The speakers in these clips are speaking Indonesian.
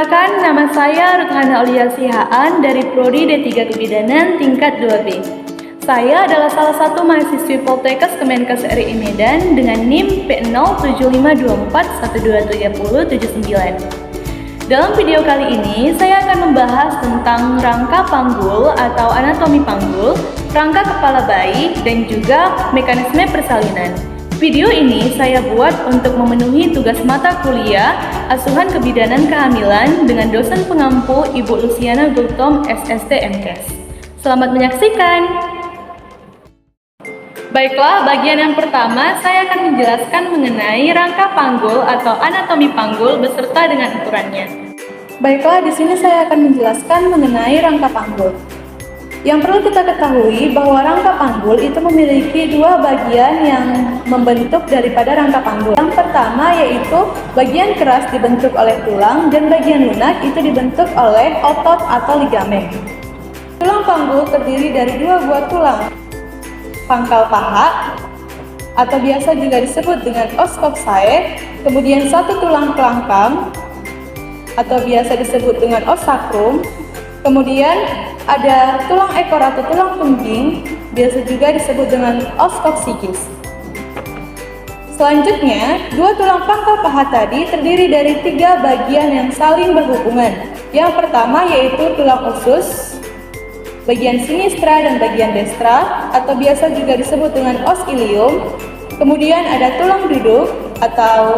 Perkenalkan, nama saya Ruthana Aulia Sihaan dari Prodi D3 Kebidanan tingkat 2B. Saya adalah salah satu mahasiswi Poltekkes Kemenkes RI Medan dengan NIM P07524123079. Dalam video kali ini, saya akan membahas tentang rangka panggul atau anatomi panggul, rangka kepala bayi, dan juga mekanisme persalinan. Video ini saya buat untuk memenuhi tugas mata kuliah Asuhan Kebidanan Kehamilan dengan dosen pengampu Ibu Luciana Gultom, SST MKes. Selamat menyaksikan! Baiklah, bagian yang pertama saya akan menjelaskan mengenai rangka panggul atau anatomi panggul beserta dengan ukurannya. Baiklah, di sini saya akan menjelaskan mengenai rangka panggul. Yang perlu kita ketahui bahwa rangka panggul itu memiliki dua bagian yang membentuk daripada rangka panggul. Yang pertama yaitu bagian keras dibentuk oleh tulang dan bagian lunak itu dibentuk oleh otot atau ligamen. Tulang panggul terdiri dari dua buah tulang, pangkal paha atau biasa juga disebut dengan os coccyx, kemudian satu tulang kelangkam atau biasa disebut dengan os sacrum, kemudian ada tulang ekor atau tulang pungging, biasa juga disebut dengan os coccygeus. Selanjutnya, dua tulang pangkal paha tadi terdiri dari tiga bagian yang saling berhubungan. Yang pertama yaitu tulang usus, bagian sinistra dan bagian destra, atau biasa juga disebut dengan os ilium. Kemudian ada tulang duduk atau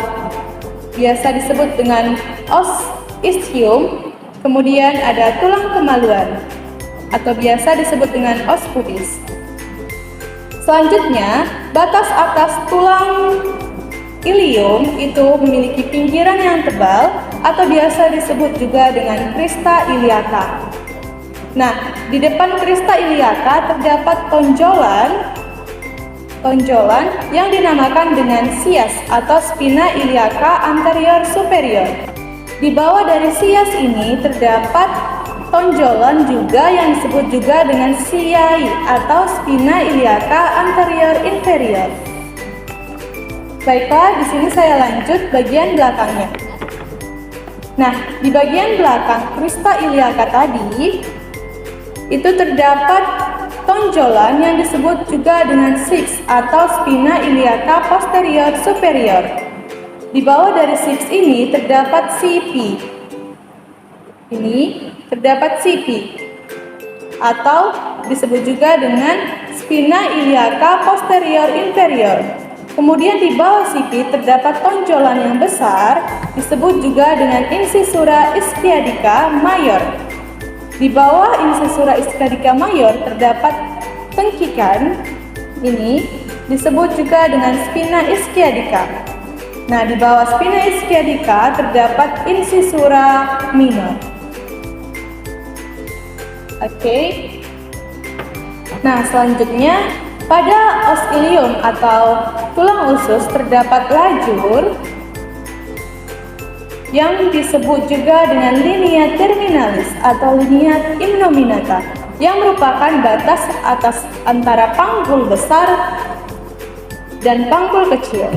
biasa disebut dengan os ischium. Kemudian ada tulang kemaluan atau biasa disebut dengan os pubis. Selanjutnya, batas atas tulang ilium itu memiliki pinggiran yang tebal atau biasa disebut juga dengan crista iliaca. Nah, di depan crista iliaca terdapat tonjolan yang dinamakan dengan sias atau spina iliaca anterior superior. Di bawah dari sias ini terdapat tonjolan juga yang disebut juga dengan siai atau spina iliaca anterior inferior. Baiklah, di sini saya lanjut bagian belakangnya. Nah, di bagian belakang crista iliaca tadi itu terdapat tonjolan yang disebut juga dengan six atau spina iliaca posterior superior. Di bawah dari six ini terdapat CP. Ini terdapat CP atau disebut juga dengan spina iliaca posterior inferior. Kemudian di bawah CP terdapat tonjolan yang besar disebut juga dengan incisura ischiadica major. Di bawah incisura ischiadica major terdapat tengkikan, ini disebut juga dengan spina ischiadica. Nah, di bawah spina ischiadica terdapat incisura minor. Oke. Nah, selanjutnya pada os ilium atau tulang usus terdapat lajur yang disebut juga dengan linea terminalis atau linea innominata yang merupakan batas atas antara panggul besar dan panggul kecil.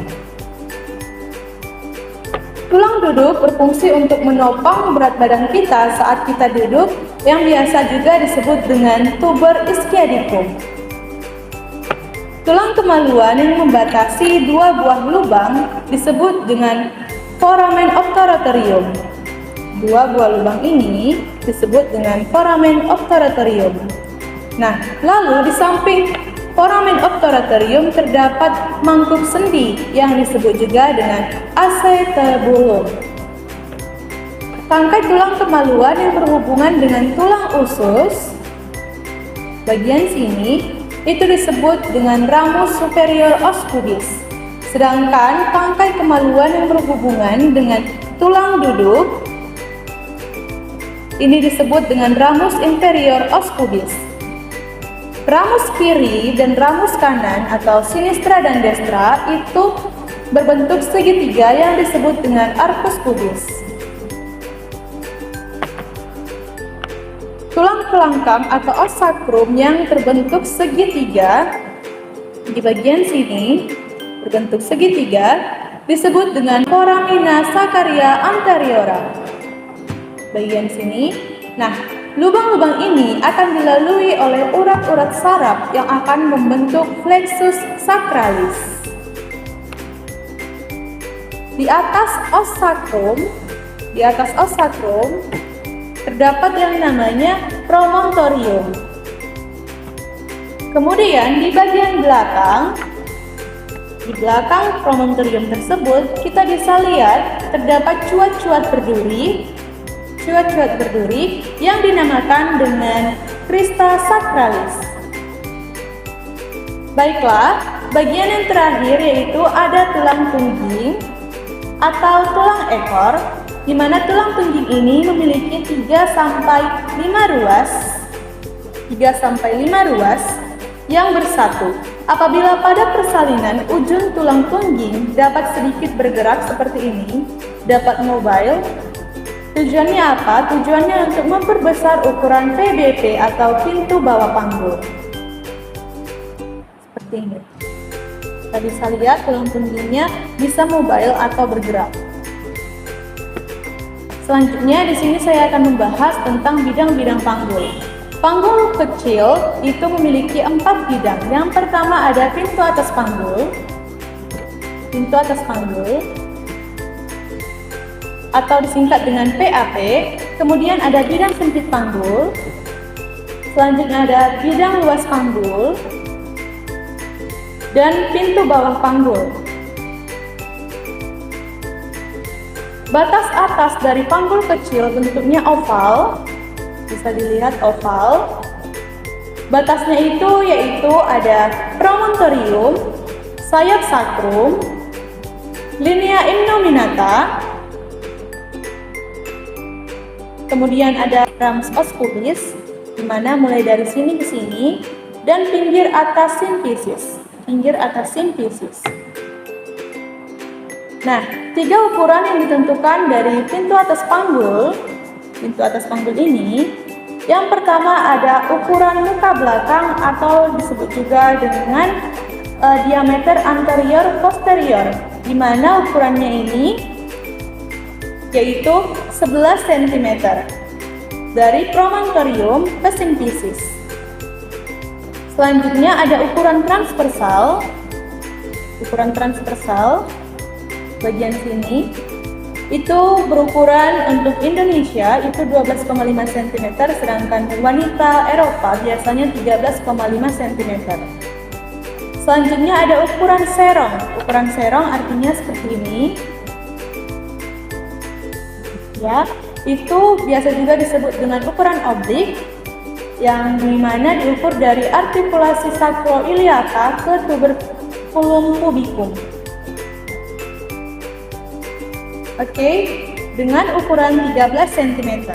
Tulang duduk berfungsi untuk menopang berat badan kita saat kita duduk, yang biasa juga disebut dengan tuber ischiadicum. Tulang kemaluan yang membatasi dua buah lubang disebut dengan foramen obturatorium. Dua buah lubang ini disebut dengan foramen obturatorium. Nah, lalu di samping foramen obturatorium terdapat mangkuk sendi yang disebut juga dengan acetabulum. Tangkai tulang kemaluan yang berhubungan dengan tulang usus, bagian sini, itu disebut dengan ramus superior os pubis. Sedangkan tangkai kemaluan yang berhubungan dengan tulang duduk, ini disebut dengan ramus inferior os pubis. Ramus kiri dan ramus kanan atau sinistra dan destra itu berbentuk segitiga yang disebut dengan arcus pubis. Tulang kelangkam atau os sacrum yang terbentuk segitiga di bagian sini berbentuk segitiga disebut dengan foramina saccharia anteriora. bagian sini. Nah, lubang-lubang ini akan dilalui oleh urat-urat saraf yang akan membentuk plexus sacralis. Di atas os sacrum terdapat yang namanya promontorium. Kemudian di bagian belakang, di belakang promontorium tersebut kita bisa lihat terdapat cuat-cuat berduri yang dinamakan dengan crista sacralis. Baiklah, bagian yang terakhir yaitu ada tulang tungging atau tulang ekor, di mana tulang tungging ini memiliki 3 sampai 5 ruas yang bersatu. Apabila pada persalinan ujung tulang tungging dapat sedikit bergerak seperti ini, dapat mobile. Tujuannya apa? Tujuannya untuk memperbesar ukuran PBP atau pintu bawah panggul. Seperti ini. Kita bisa lihat tulang tunggingnya bisa mobile atau bergerak. Selanjutnya di sini saya akan membahas tentang bidang-bidang panggul. Panggul kecil itu memiliki 4 bidang. Yang pertama ada pintu atas panggul. Atau disingkat dengan PAP. Kemudian ada bidang sempit panggul. Selanjutnya ada bidang luas panggul dan pintu bawah panggul. Batas atas dari panggul kecil bentuknya oval, bisa dilihat oval. Batasnya yaitu ada promontorium, sayap sacrum, linea innominata, kemudian ada rams os pubis, di mana mulai dari sini ke sini, dan pinggir atas simfisis. Nah, 3 ukuran yang ditentukan dari pintu atas panggul ini. Yang pertama ada ukuran muka belakang atau disebut juga dengan diameter anterior posterior, di mana ukurannya ini yaitu 11 cm dari promontorium ke simfisis. Selanjutnya ada ukuran transversal bagian sini itu berukuran untuk Indonesia itu 12,5 cm, sedangkan wanita Eropa biasanya 13,5 cm. Selanjutnya ada ukuran serong artinya seperti ini. Ya, itu biasa juga disebut dengan ukuran oblik, yang dimana diukur dari artikulasi sacroiliaca ke tuberculum pubicum. Oke, dengan ukuran 13 cm.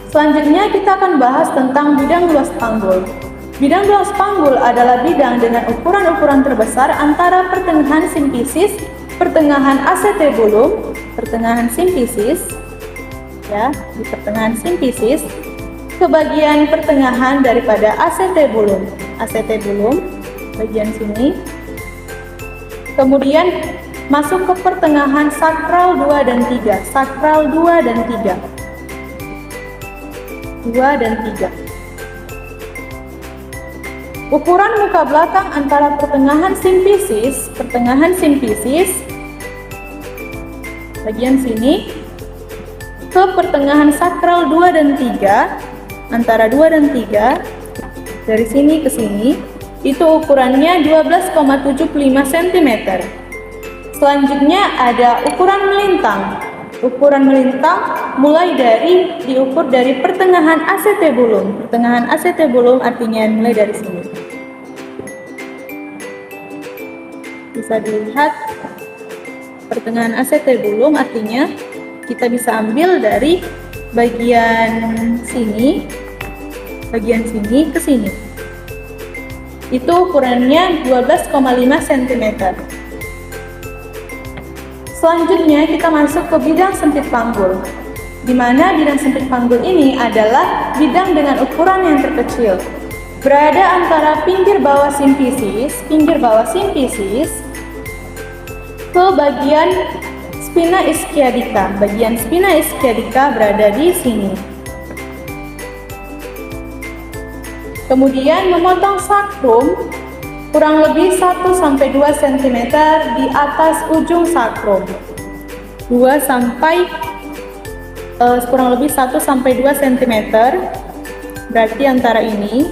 Selanjutnya kita akan bahas tentang bidang luas panggul. Bidang luas panggul adalah bidang dengan ukuran-ukuran terbesar antara pertengahan simfisis, pertengahan acetebulum, pertengahan simfisis, ya, di pertengahan simfisis ke bagian pertengahan daripada acetebulum bagian sini, kemudian masuk ke pertengahan sakral 2 dan 3. Ukuran muka belakang antara pertengahan simfisis bagian sini ke pertengahan sakral 2 dan 3, antara 2 dan 3, dari sini ke sini, itu ukurannya 12,75 cm. Selanjutnya ada ukuran melintang. Ukuran melintang mulai dari diukur dari pertengahan acetebulum. Pertengahan acetebulum artinya mulai dari sini. Bisa dilihat pertengahan acetebulum artinya kita bisa ambil dari bagian sini ke sini. Itu ukurannya 12,5 cm. Selanjutnya kita masuk ke bidang sempit panggul, di mana bidang sempit panggul ini adalah bidang dengan ukuran yang terkecil, berada antara pinggir bawah simfisis ke bagian spina ischiadica. Bagian spina ischiadica berada di sini. Kemudian memotong sakrum kurang lebih 1-2 cm di atas ujung sakrum. 2 sampai kurang lebih 1-2 cm, berarti antara ini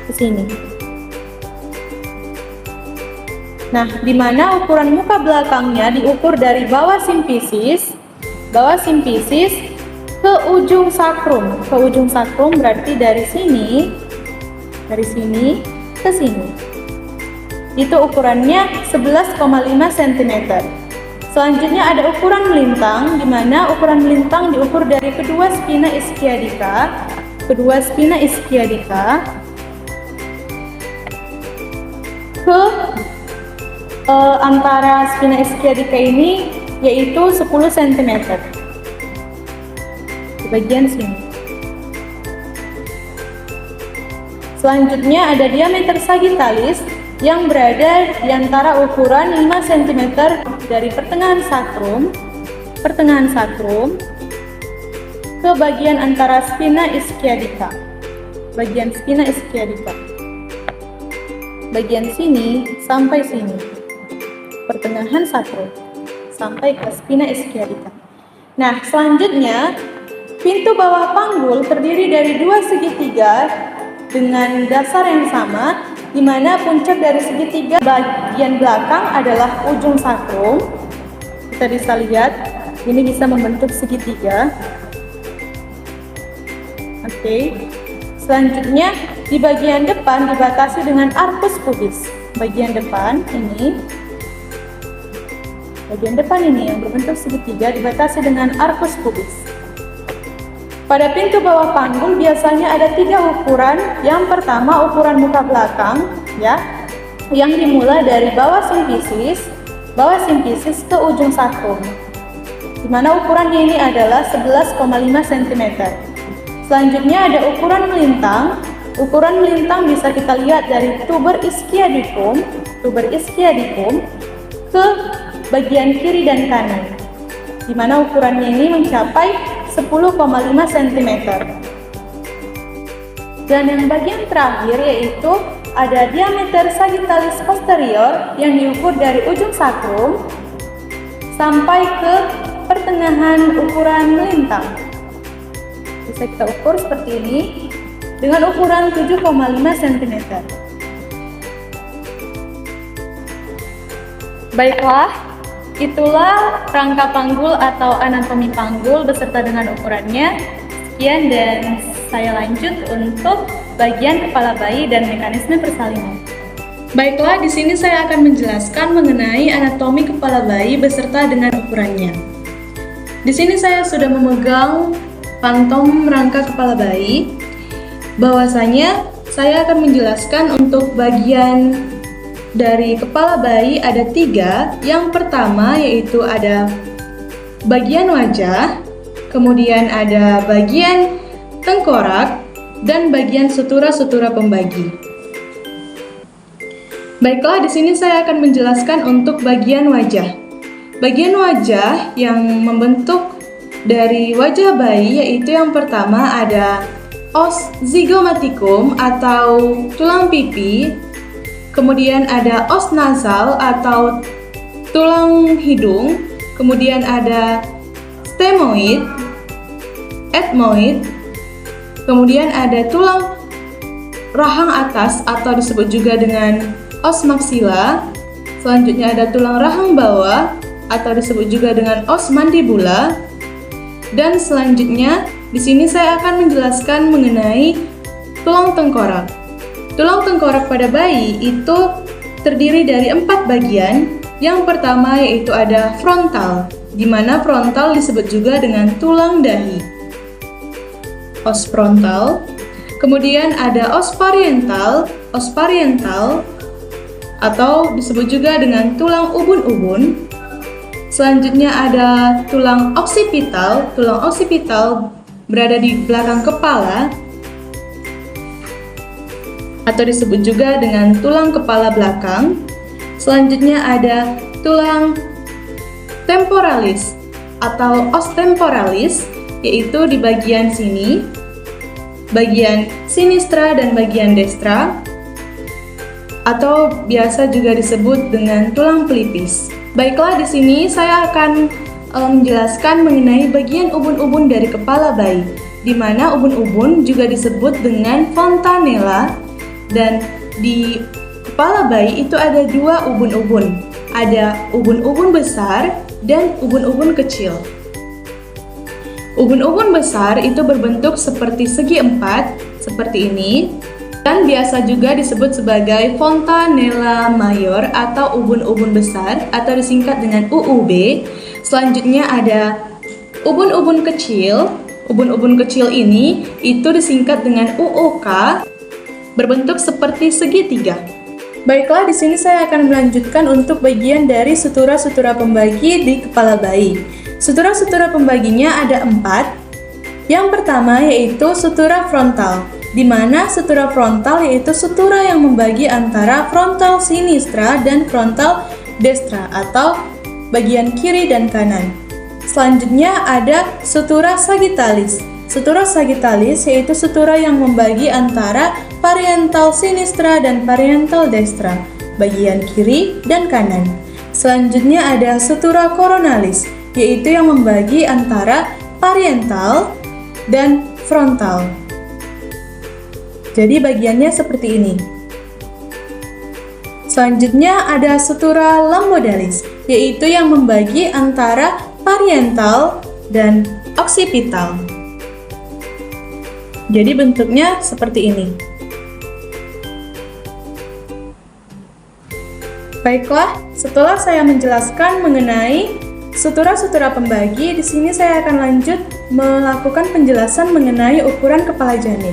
ke sini. Nah, di mana ukuran muka belakangnya diukur dari bawah simfisis ke ujung sakrum. Ke ujung sakrum berarti dari sini ke sini. Itu ukurannya 11,5 cm. Selanjutnya ada ukuran melintang, di mana ukuran melintang diukur dari kedua spina ischiadica ke antara spina ischiadica ini, yaitu 10 cm di bagian sini. Selanjutnya ada diameter sagittalis yang berada di antara ukuran 5 cm dari pertengahan sakrum ke bagian antara spina ischiadica. Bagian sini sampai sini. Pertengahan sakrum sampai ke spina ischiadica. Nah, selanjutnya pintu bawah panggul terdiri dari 2 segitiga dengan dasar yang sama, di mana puncak dari segitiga bagian belakang adalah ujung sakrum. Kita bisa lihat, ini bisa membentuk segitiga. Oke. Selanjutnya, di bagian depan dibatasi dengan arcus pubis. Bagian depan ini yang berbentuk segitiga dibatasi dengan arcus pubis. Pada pintu bawah panggul biasanya ada 3 ukuran. Yang pertama ukuran muka belakang, ya, yang dimulai dari bawah simfisis ke ujung sakrum, di mana ukurannya ini adalah 11,5 cm. Selanjutnya ada ukuran melintang. Ukuran melintang bisa kita lihat dari tuber ischiadicum ke bagian kiri dan kanan, di mana ukurannya ini mencapai 10,5 cm. Dan yang bagian terakhir yaitu ada diameter sagittalis posterior yang diukur dari ujung sakrum sampai ke pertengahan ukuran melintang. Bisa kita ukur seperti ini dengan ukuran 7,5 cm. Baiklah, itulah rangka panggul atau anatomi panggul beserta dengan ukurannya. Sekian dan saya lanjut untuk bagian kepala bayi dan mekanisme persalinan. Baiklah, di sini saya akan menjelaskan mengenai anatomi kepala bayi beserta dengan ukurannya. Di sini saya sudah memegang pantom rangka kepala bayi. Bahwasanya saya akan menjelaskan untuk bagian dari kepala bayi ada 3. Yang pertama yaitu ada bagian wajah, kemudian ada bagian tengkorak, dan bagian sutura-sutura pembagi. Baiklah, di sini saya akan menjelaskan untuk bagian wajah. Bagian wajah yang membentuk dari wajah bayi yaitu yang pertama ada os zygomaticum atau tulang pipi, kemudian ada os nasal atau tulang hidung, kemudian ada stemoid, ethmoid, kemudian ada tulang rahang atas atau disebut juga dengan os maxilla, selanjutnya ada tulang rahang bawah atau disebut juga dengan os mandibula, dan selanjutnya di sini saya akan menjelaskan mengenai tulang tengkorak. Tulang tengkorak pada bayi itu terdiri dari 4 bagian. Yang pertama yaitu ada frontal, di mana frontal disebut juga dengan tulang dahi, os frontal. Kemudian ada os parietal atau disebut juga dengan tulang ubun-ubun. Selanjutnya ada tulang occipital. Tulang occipital berada di belakang kepala atau disebut juga dengan tulang kepala belakang. Selanjutnya ada tulang temporalis atau os temporalis, yaitu di bagian sini, bagian sinistra dan bagian destra, atau biasa juga disebut dengan tulang pelipis. Baiklah, di sini saya akan menjelaskan mengenai bagian ubun-ubun dari kepala bayi, di mana ubun-ubun juga disebut dengan fontanella, dan di kepala bayi itu ada dua ubun-ubun. Ada ubun-ubun besar dan ubun-ubun kecil. Ubun-ubun besar itu berbentuk seperti segi empat, seperti ini, dan biasa juga disebut sebagai fontanella mayor atau ubun-ubun besar atau disingkat dengan UUB. Selanjutnya ada ubun-ubun kecil. Ubun-ubun kecil ini itu disingkat dengan UUK, berbentuk seperti segitiga. Baiklah, di sini saya akan melanjutkan untuk bagian dari sutura-sutura pembagi di kepala bayi. Sutura-sutura pembaginya ada 4. Yang pertama yaitu sutura frontal, di mana sutura frontal yaitu sutura yang membagi antara frontal sinistra dan frontal destra atau bagian kiri dan kanan. Selanjutnya ada sutura sagittalis. Sutura sagittalis yaitu sutura yang membagi antara parietal sinistra dan parietal destra, bagian kiri dan kanan. Selanjutnya ada sutura coronalis, yaitu yang membagi antara parietal dan frontal. Jadi bagiannya seperti ini. Selanjutnya ada sutura lambodalis, yaitu yang membagi antara parietal dan occipital. Jadi bentuknya seperti ini. Baiklah, setelah saya menjelaskan mengenai sutura-sutura pembagi, di sini saya akan lanjut melakukan penjelasan mengenai ukuran kepala janin.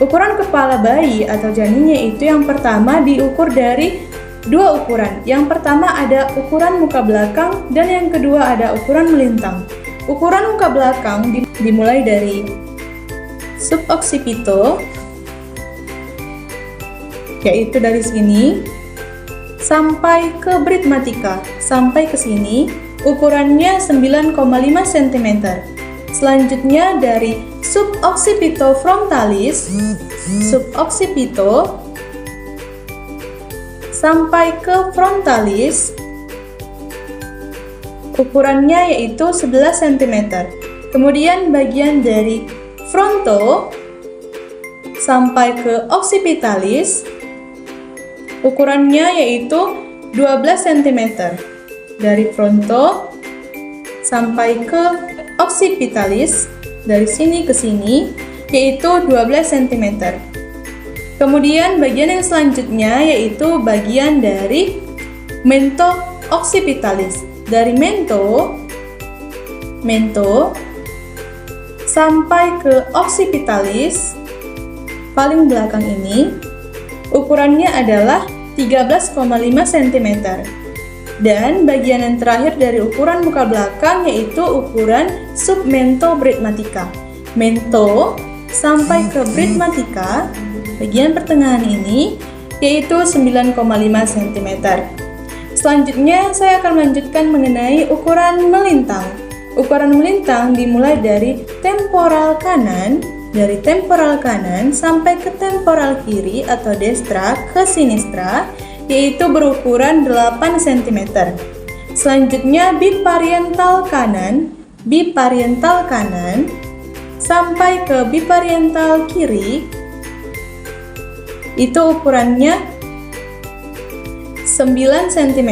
Ukuran kepala bayi atau janinnya itu yang pertama diukur dari dua ukuran. Yang pertama ada ukuran muka belakang dan yang kedua ada ukuran melintang. Ukuran muka belakang dimulai dari suboccipito, yaitu dari sini sampai ke britmatica, sampai ke sini, ukurannya 9,5 cm. Selanjutnya dari suboccipito frontalis, suboccipito sampai ke frontalis, ukurannya yaitu 11 cm. Kemudian bagian dari fronto sampai ke occipitalis, ukurannya yaitu 12 cm. Dari fronto sampai ke occipitalis, dari sini ke sini, yaitu 12 cm. Kemudian bagian yang selanjutnya yaitu bagian dari mento occipitalis. Dari mento sampai ke occipitalis, paling belakang ini, ukurannya adalah 13,5 cm. Dan bagian yang terakhir dari ukuran muka belakang yaitu ukuran submento britmatica. Mento sampai ke britmatica, bagian pertengahan ini, yaitu 9,5 cm. Selanjutnya saya akan melanjutkan mengenai ukuran melintang. Ukuran melintang dimulai dari temporal kanan, sampai ke temporal kiri atau destra ke sinistra, yaitu berukuran 8 cm. Selanjutnya bipariental kanan sampai ke bipariental kiri, itu ukurannya 9 cm.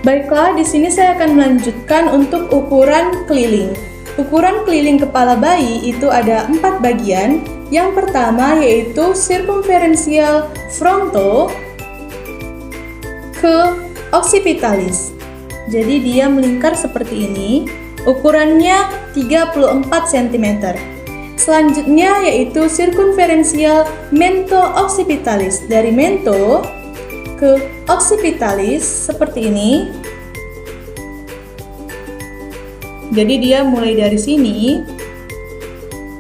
Baiklah, di sini saya akan melanjutkan untuk ukuran keliling. Ukuran keliling kepala bayi itu ada 4 bagian. Yang pertama yaitu circumferential fronto ke occipitalis. Jadi dia melingkar seperti ini. Ukurannya 34 cm. Selanjutnya yaitu circumferential mento occipitalis. Dari mento ke occipitalis seperti ini. Jadi dia mulai dari sini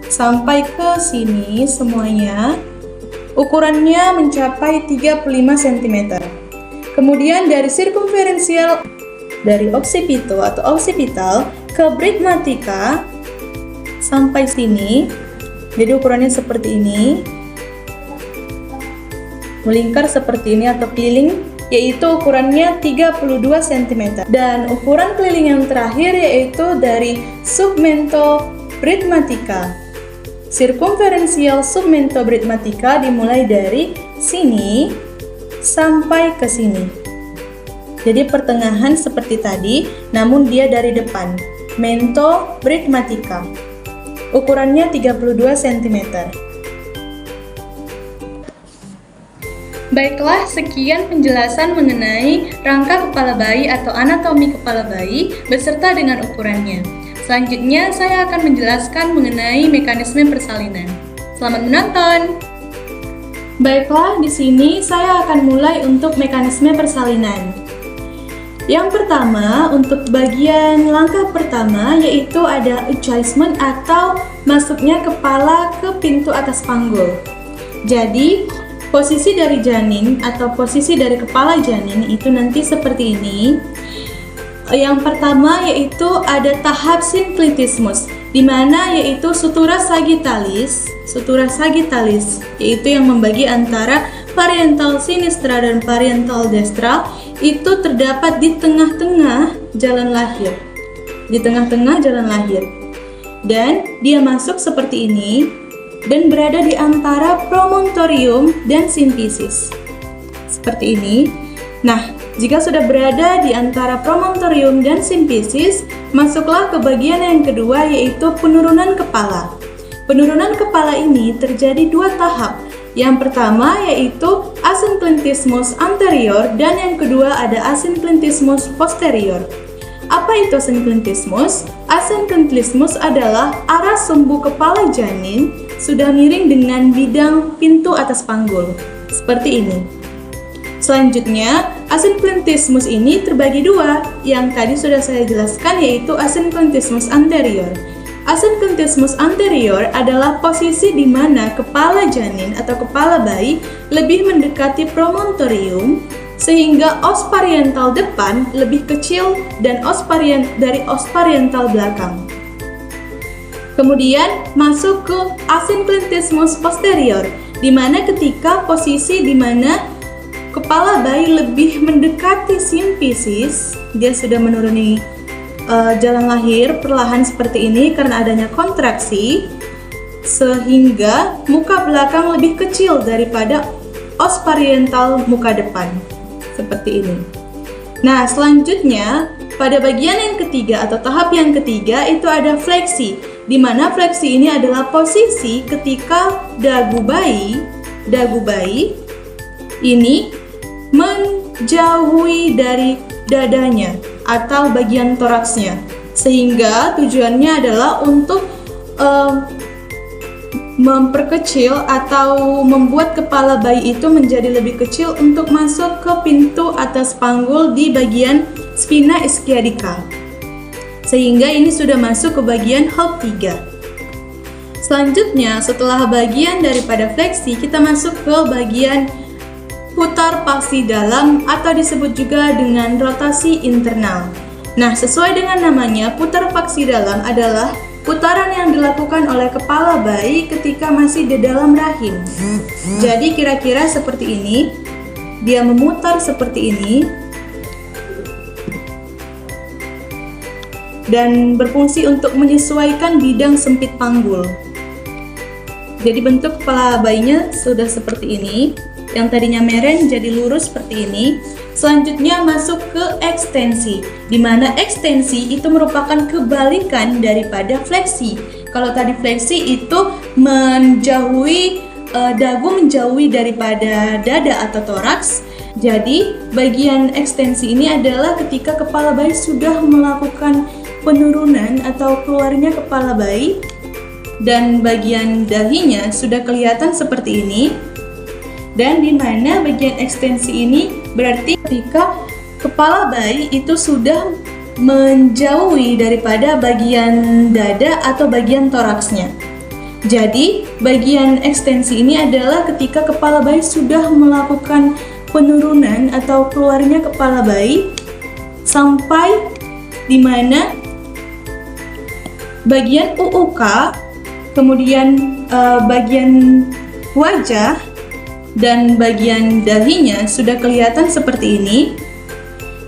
sampai ke sini semuanya. Ukurannya mencapai 35 cm. Kemudian dari circumferential dari occipito atau occipital ke britmatica sampai sini. Jadi ukurannya seperti ini, melingkar seperti ini atau keliling, yaitu ukurannya 32 cm. Dan ukuran keliling yang terakhir yaitu dari submento britmatica. Circumferential submento britmatica dimulai dari sini sampai ke sini. Jadi pertengahan seperti tadi, namun dia dari depan. Mento britmatica. Ukurannya 32 cm. Baiklah, sekian penjelasan mengenai rangka kepala bayi atau anatomi kepala bayi beserta dengan ukurannya. Selanjutnya, saya akan menjelaskan mengenai mekanisme persalinan. Selamat menonton! Baiklah, di sini saya akan mulai untuk mekanisme persalinan. Yang pertama, untuk bagian langkah pertama yaitu ada adjustment atau masuknya kepala ke pintu atas panggul. Jadi, posisi dari janin atau posisi dari kepala janin itu nanti seperti ini. Yang pertama yaitu ada tahap synclitismus, di mana yaitu sutura sagittalis yaitu yang membagi antara parietal sinistra dan parietal destra itu terdapat di tengah-tengah jalan lahir. Dan dia masuk seperti ini dan berada di antara promontorium dan symphysis. Seperti ini. Nah, jika sudah berada di antara promontorium dan symphysis, masuklah ke bagian yang kedua yaitu penurunan kepala. Penurunan kepala ini terjadi dua tahap. Yang pertama yaitu asynclitismus anterior dan yang kedua ada asynclitismus posterior. Apa itu asynclitismus? Asynclitismus adalah arah sumbu kepala janin sudah miring dengan bidang pintu atas panggul. Seperti ini. Selanjutnya, asynclitismus ini terbagi dua. Yang tadi sudah saya jelaskan yaitu asynclitismus anterior. Asynclitismus anterior adalah posisi di mana kepala janin atau kepala bayi lebih mendekati promontorium sehingga os pariental depan lebih kecil dan dari os pariental belakang. Kemudian masuk ke asynclitismus posterior, di mana ketika posisi di mana kepala bayi lebih mendekati symphysis, dia sudah menuruni jalan lahir perlahan seperti ini karena adanya kontraksi, sehingga muka belakang lebih kecil daripada os pariental muka depan. Seperti ini. Nah, selanjutnya pada bagian yang ketiga atau tahap yang ketiga itu ada fleksi, di mana fleksi ini adalah posisi ketika dagu bayi ini menjauhi dari dadanya atau bagian toraksnya, sehingga tujuannya adalah untuk memperkecil atau membuat kepala bayi itu menjadi lebih kecil untuk masuk ke pintu atas panggul di bagian spina ischiadica, sehingga ini sudah masuk ke bagian HALT 3. Selanjutnya, setelah bagian daripada fleksi, kita masuk ke bagian putar paksi dalam atau disebut juga dengan rotasi internal. Nah, sesuai dengan namanya, putar paksi dalam adalah putaran yang dilakukan oleh kepala bayi ketika masih di dalam rahim. Jadi kira-kira seperti ini, dia memutar seperti ini dan berfungsi untuk menyesuaikan bidang sempit panggul. Jadi bentuk kepala bayinya sudah seperti ini. Yang tadinya meren jadi lurus seperti ini. Selanjutnya masuk ke ekstensi, di mana ekstensi itu merupakan kebalikan daripada fleksi. Kalau tadi fleksi itu menjauhi dagu menjauhi daripada dada atau toraks. Jadi bagian ekstensi ini adalah ketika kepala bayi sudah melakukan penurunan atau keluarnya kepala bayi dan bagian dahinya sudah kelihatan seperti ini. Dan di mana bagian ekstensi ini berarti ketika kepala bayi itu sudah menjauhi daripada bagian dada atau bagian toraksnya. Jadi, bagian ekstensi ini adalah ketika kepala bayi sudah melakukan penurunan atau keluarnya kepala bayi sampai di mana bagian UUK, kemudian bagian wajah dan bagian dahinya sudah kelihatan seperti ini,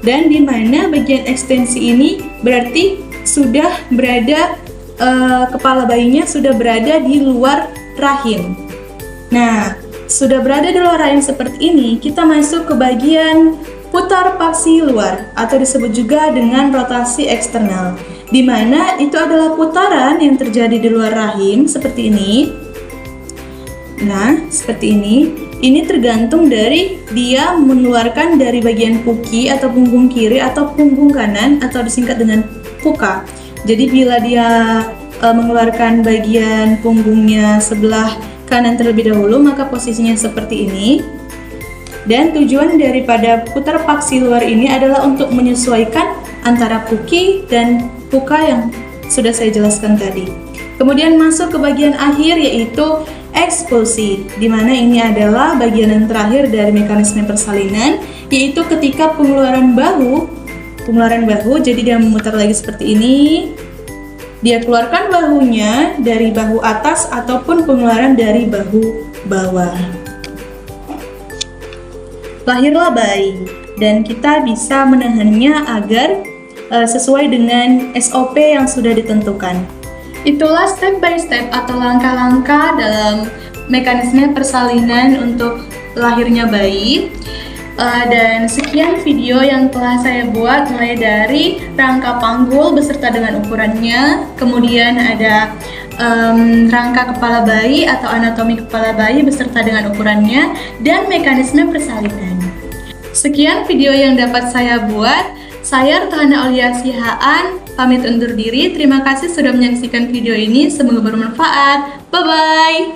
dan di mana bagian ekstensi ini berarti sudah berada, kepala bayinya sudah berada di luar rahim. Nah, sudah berada di luar rahim seperti ini, kita masuk ke bagian putar paksi luar atau disebut juga dengan rotasi eksternal, di mana itu adalah putaran yang terjadi di luar rahim seperti ini. Nah, seperti ini. Ini tergantung dari dia mengeluarkan dari bagian puki atau punggung kiri atau punggung kanan atau disingkat dengan puka. Jadi bila dia mengeluarkan bagian punggungnya sebelah kanan terlebih dahulu, maka posisinya seperti ini. Dan tujuan daripada putar paksi luar ini adalah untuk menyesuaikan antara puki dan puka yang sudah saya jelaskan tadi. Kemudian masuk ke bagian akhir, yaitu ekspulsi, di mana ini adalah bagian yang terakhir dari mekanisme persalinan, yaitu ketika pengeluaran bahu, jadi dia memutar lagi seperti ini, dia keluarkan bahunya dari bahu atas ataupun pengeluaran dari bahu bawah. Lahirlah bayi, dan kita bisa menahannya agar sesuai dengan SOP yang sudah ditentukan. Itulah step by step atau langkah-langkah dalam mekanisme persalinan untuk lahirnya bayi. Dan sekian video yang telah saya buat, mulai dari rangka panggul beserta dengan ukurannya, kemudian ada rangka kepala bayi atau anatomi kepala bayi beserta dengan ukurannya, dan mekanisme persalinan. Sekian video yang dapat saya buat. Saya Rohana Aulia Sihaan, pamit undur diri. Terima kasih sudah menyaksikan video ini. Semoga bermanfaat. Bye-bye.